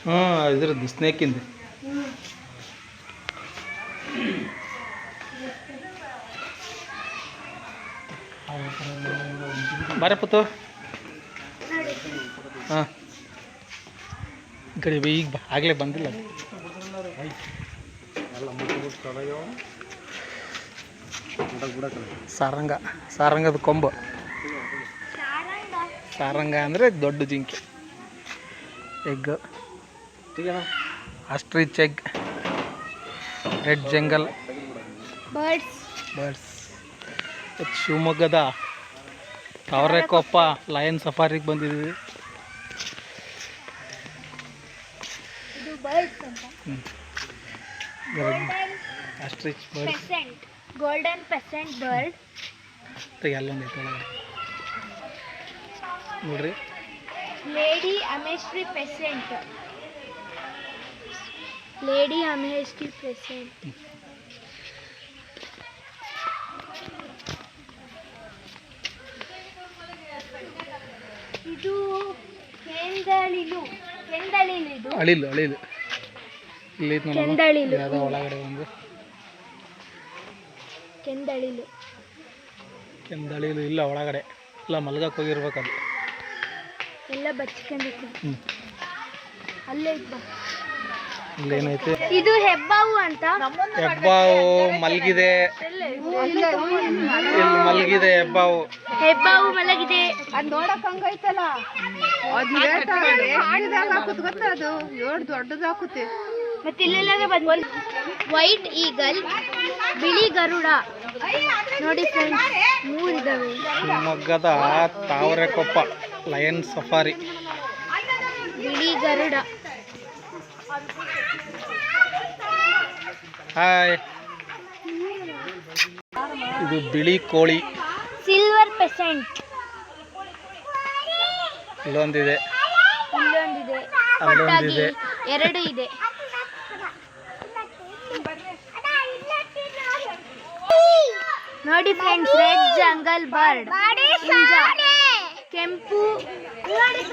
ಹ್ಞೂ ಇದ್ರದ್ದು ಸ್ನೇಕಿಂದು. ಬಾರೆ ಪುತ್ತು. ಹಾಂ ಈ ಕಡೆ ಈಗ ಆಗಲೇ ಬಂದಿಲ್ಲ. ಸಾರಂಗದ ಕೊಂಬು. ಸಾರಂಗ ಅಂದರೆ ದೊಡ್ಡ ಜಿಂಕೆ. Egg, ostrich egg, red jungle birds. ಶಿವಮೊಗ್ಗದ ತಾವರೆಕೊಪ್ಪ ಲಯನ್ ಸಫಾರಿಗೆ ಬಂದಿದ್ದೀವಿ. Ostrich birds, golden pheasant bird. ಅಲ್ಲೊಂದು ಐತೆ ಒಳಗಡೆ ನೋಡ್ರಿ. Lady Amherst pheasant. Lady Amherst pheasant. ಇದು ಕೆಂದಳಿಲು. ಕೆಂದಳಿಲು ಅಳಿಲು ಅಳಿಲು ಇಲ್ಲಿ ಕೆಂದಳಿಲು. ಯಾವುದೋ ಒಳಗಡೆ ಒಂದು ಕೆಂದಳಿಲು. ಕೆಂದಳಿಲು ಇಲ್ಲ ಒಳಗಡೆ ಇಲ್ಲ, ಮಲ್ಗಕ್ಕೆ ಹೋಗಿರ್ಬೇಕದು. ಎಲ್ಲ ಬಚ್ಕೊಂಡಿತ್ತು. ಅಲ್ಲೇ ಇದ್ದ. ಇಲ್ಲೇನೈತೆ? ಇದು ಹೆಬ್ಬಾವು ಅಂತ. ಹೆಬ್ಬಾವು ಮಲಗಿದೆ. ಇಲ್ಲಿ ಮಲಗಿದೆ ಹೆಬ್ಬಾವು. ಹೆಬ್ಬಾವು ಮಲಗಿದೆ. ಅದು ನೋಡಕ್ ಹಂಗೈತಲ್ಲ, ಅದು ಗೊತ್ತದು ಏಳು ದೊಡ್ಡದಾಕುತ್ತೆ. ಮತ್ತೆ ಇಲ್ಲೆಲ್ಲ ಬಂದು ವೈಟ್ ಈಗಲ್, ಬಿಳಿ ಗರುಡ. ನೋಡಿ ಫ್ರೆಂಡ್ಸ್, 3 ಇದಾವೆ. ಶಿವಮೊಗ್ಗದ ತಾವರೆಕೊಪ್ಪ ಲಯನ್ ಸಫಾರಿ. ಬಿಳಿ ಗರುಡ. ಹಾಯ್. ಇದು ಬಿಳಿ ಕೋಳಿ. Silver peasant. ಇಲ್ಲೊಂದಿದೆ, ಇಲ್ಲೊಂದಿದೆ, ಅಲ್ಲೊಂದಿದೆ. 2 ಇದೆ. ನೋಡಿ ಫ್ರೆಂಡ್ಸ್, ರೆಡ್ ಜಂಗಲ್ ಬರ್ಡ್. ಕೆಂಪು. ನೋಡಿ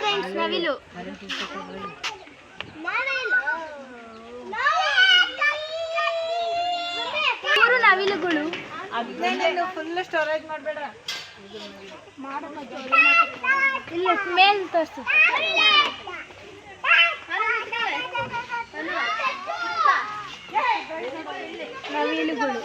ಫ್ರೆಂಡ್ಸ್, ನವಿಲು. 3 ನವಿಲುಗಳು. ಫುಲ್ ಸ್ಟೋರೇಜ್ ಮಾಡಬೇಡ. ಇಲ್ಲ ಮೇಲ್ ತೋರಿಸು. ನವಿಲುಗಳು.